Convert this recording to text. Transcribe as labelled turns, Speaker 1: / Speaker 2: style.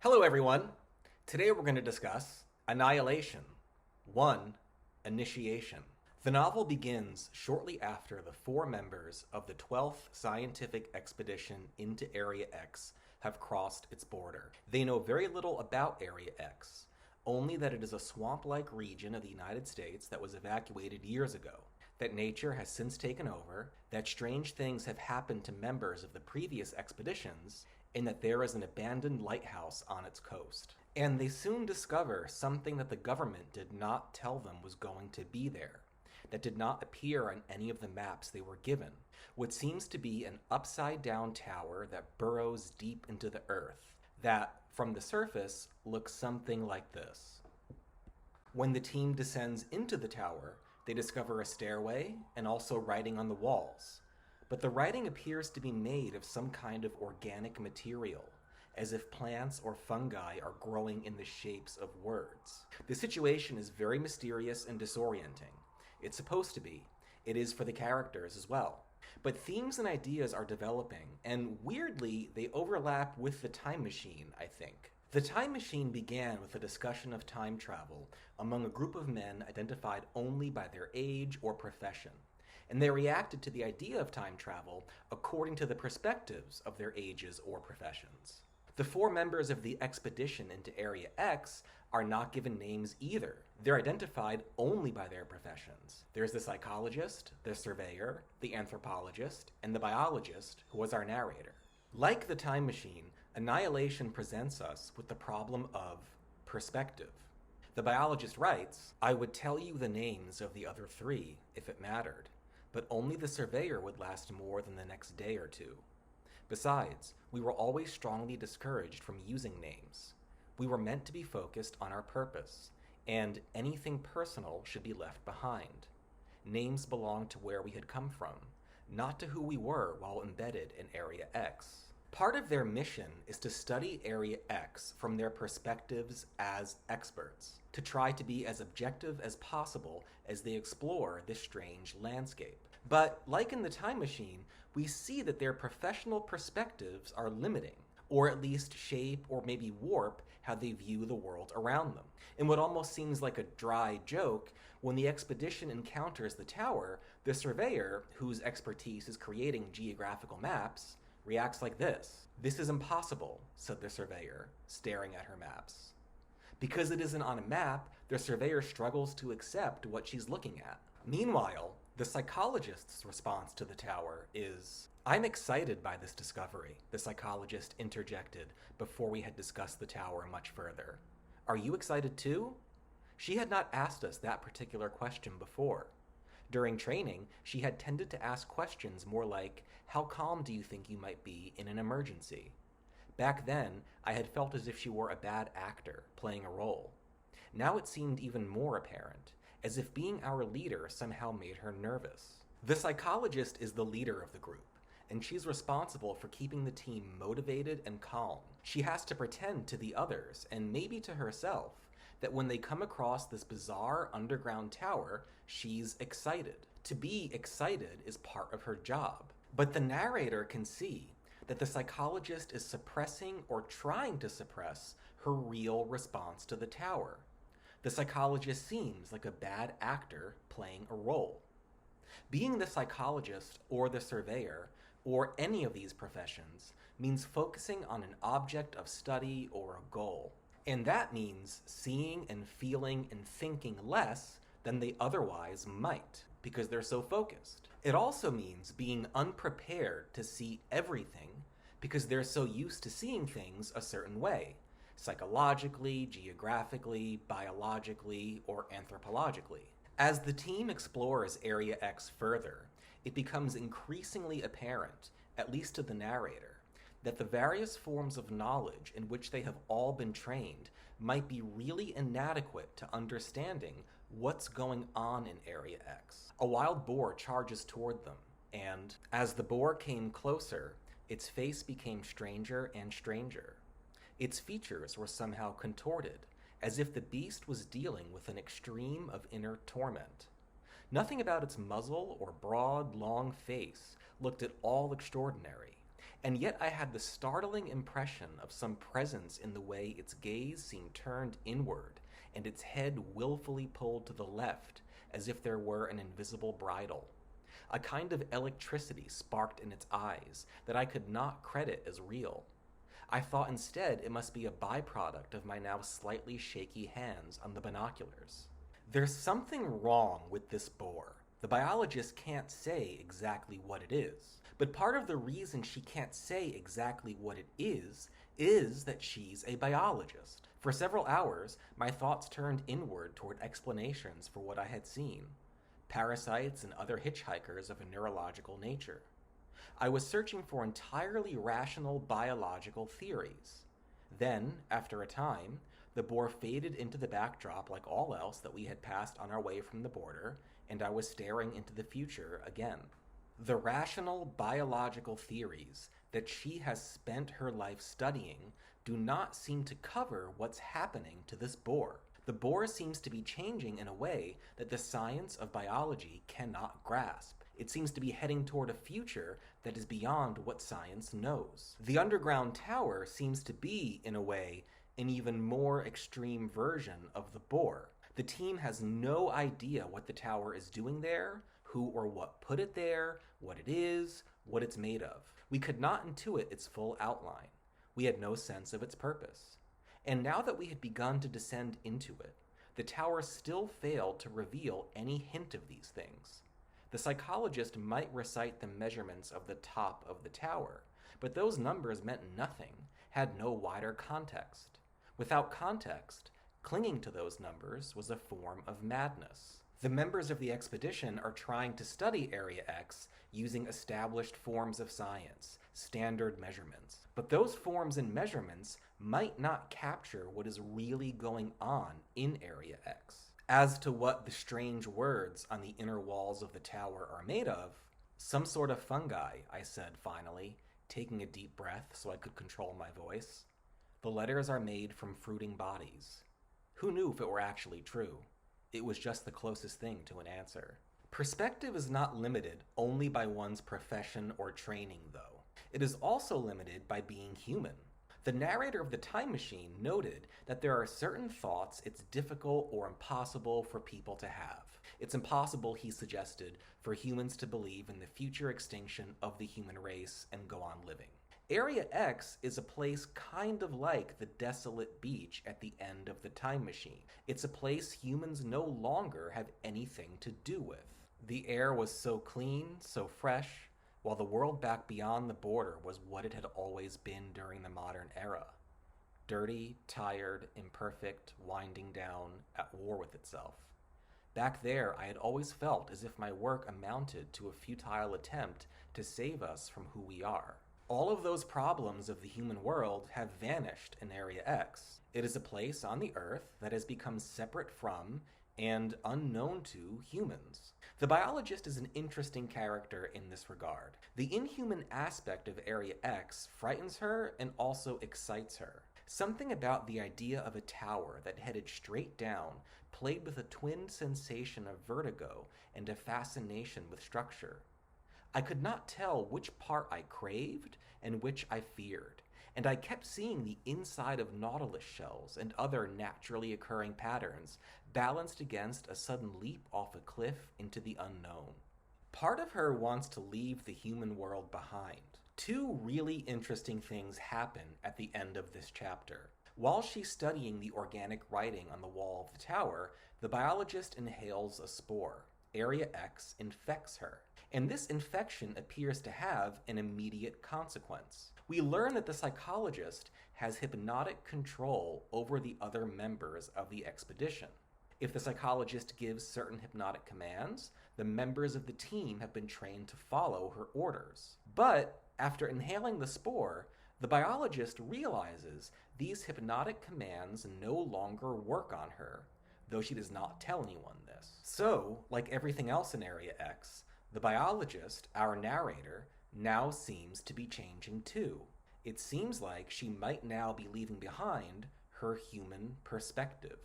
Speaker 1: Hello everyone! Today we're going to discuss Annihilation 1. Initiation. The novel begins shortly after the 4 members of the 12th Scientific Expedition into Area X have crossed its border. They know very little about Area X, only that it is a swamp-like region of the United States that was evacuated years ago, that nature has since taken over, that strange things have happened to members of the previous expeditions, and that there is an abandoned lighthouse on its coast. And they soon discover something that the government did not tell them was going to be there, that did not appear on any of the maps they were given, what seems to be an upside-down tower that burrows deep into the earth, that, from the surface, looks something like this. When the team descends into the tower, they discover a stairway and also writing on the walls. But the writing appears to be made of some kind of organic material, as if plants or fungi are growing in the shapes of words. The situation is very mysterious and disorienting. It's supposed to be. It is for the characters as well. But themes and ideas are developing, and weirdly, they overlap with the time machine, I think. The time machine began with a discussion of time travel among a group of men identified only by their age or profession, and they reacted to the idea of time travel according to the perspectives of their ages or professions. The 4 members of the expedition into Area X are not given names either. They're identified only by their professions. There's the psychologist, the surveyor, the anthropologist, and the biologist, who was our narrator. Like the time machine, Annihilation presents us with the problem of perspective. The biologist writes, "I would tell you the names of the other 3 if it mattered, but only the surveyor would last more than the next day or 2. Besides, we were always strongly discouraged from using names. We were meant to be focused on our purpose, and anything personal should be left behind. Names belonged to where we had come from, not to who we were while embedded in Area X." Part of their mission is to study Area X from their perspectives as experts, to try to be as objective as possible as they explore this strange landscape. But like in the time machine, we see that their professional perspectives are limiting, or at least shape or maybe warp how they view the world around them. In what almost seems like a dry joke, when the expedition encounters the tower, the surveyor, whose expertise is creating geographical maps, reacts like this. "This is impossible," said the surveyor, staring at her maps. Because it isn't on a map, the surveyor struggles to accept what she's looking at. Meanwhile, the psychologist's response to the tower is, "I'm excited by this discovery," the psychologist interjected before we had discussed the tower much further. "Are you excited too?" She had not asked us that particular question before. During training, she had tended to ask questions more like, "How calm do you think you might be in an emergency?" Back then, I had felt as if she were a bad actor, playing a role. Now it seemed even more apparent, as if being our leader somehow made her nervous. The psychologist is the leader of the group, and she's responsible for keeping the team motivated and calm. She has to pretend to the others, and maybe to herself, that when they come across this bizarre underground tower, she's excited. To be excited is part of her job. But the narrator can see that the psychologist is suppressing or trying to suppress her real response to the tower. The psychologist seems like a bad actor playing a role. Being the psychologist or the surveyor, or any of these professions, means focusing on an object of study or a goal. And that means seeing and feeling and thinking less than they otherwise might, because they're so focused. It also means being unprepared to see everything, because they're so used to seeing things a certain way, psychologically, geographically, biologically, or anthropologically. As the team explores Area X further, it becomes increasingly apparent, at least to the narrator, that the various forms of knowledge in which they have all been trained might be really inadequate to understanding what's going on in Area X. A wild boar charges toward them, and as the boar came closer, its face became stranger and stranger. Its features were somehow contorted, as if the beast was dealing with an extreme of inner torment. Nothing about its muzzle or broad, long face looked at all extraordinary, And yet I had the startling impression of some presence in the way its gaze seemed turned inward and its head willfully pulled to the left as if there were an invisible bridle. A kind of electricity sparked in its eyes that I could not credit as real. I thought instead it must be a byproduct of my now slightly shaky hands on the binoculars. There's something wrong with this boar. The biologist can't say exactly what it is. But part of the reason she can't say exactly what it is that she's a biologist. For several hours, my thoughts turned inward toward explanations for what I had seen. Parasites and other hitchhikers of a neurological nature. I was searching for entirely rational biological theories. Then, after a time, the boar faded into the backdrop like all else that we had passed on our way from the border, and I was staring into the future again. The rational biological theories that she has spent her life studying do not seem to cover what's happening to this boar. The boar seems to be changing in a way that the science of biology cannot grasp. It seems to be heading toward a future that is beyond what science knows. The underground tower seems to be, in a way, an even more extreme version of the boar. The team has no idea what the tower is doing there, who or what put it there, what it is, what it's made of. We could not intuit its full outline. We had no sense of its purpose. And now that we had begun to descend into it, the tower still failed to reveal any hint of these things. The psychologist might recite the measurements of the top of the tower, but those numbers meant nothing, had no wider context. Without context, clinging to those numbers was a form of madness. The members of the expedition are trying to study Area X using established forms of science, standard measurements. But those forms and measurements might not capture what is really going on in Area X. As to what the strange words on the inner walls of the tower are made of, some sort of fungi, I said finally, taking a deep breath so I could control my voice. The letters are made from fruiting bodies. Who knew if it were actually true? It was just the closest thing to an answer. Perspective is not limited only by one's profession or training, though. It is also limited by being human. The narrator of the time machine noted that there are certain thoughts it's difficult or impossible for people to have. It's impossible, he suggested, for humans to believe in the future extinction of the human race and go on living. Area X is a place kind of like the desolate beach at the end of the time machine. It's a place humans no longer have anything to do with. The air was so clean, so fresh, while the world back beyond the border was what it had always been during the modern era. Dirty, tired, imperfect, winding down, at war with itself. Back there, I had always felt as if my work amounted to a futile attempt to save us from who we are. All of those problems of the human world have vanished in Area X. It is a place on the Earth that has become separate from and unknown to humans. The biologist is an interesting character in this regard. The inhuman aspect of Area X frightens her and also excites her. Something about the idea of a tower that headed straight down played with a twin sensation of vertigo and a fascination with structure. I could not tell which part I craved and which I feared, and I kept seeing the inside of nautilus shells and other naturally occurring patterns balanced against a sudden leap off a cliff into the unknown. Part of her wants to leave the human world behind. Two really interesting things happen at the end of this chapter. While she's studying the organic writing on the wall of the tower, the biologist inhales a spore. Area X infects her. And this infection appears to have an immediate consequence. We learn that the psychologist has hypnotic control over the other members of the expedition. If the psychologist gives certain hypnotic commands, the members of the team have been trained to follow her orders. But after inhaling the spore, the biologist realizes these hypnotic commands no longer work on her, though she does not tell anyone this. So, like everything else in Area X, the biologist, our narrator, now seems to be changing too. It seems like she might now be leaving behind her human perspective.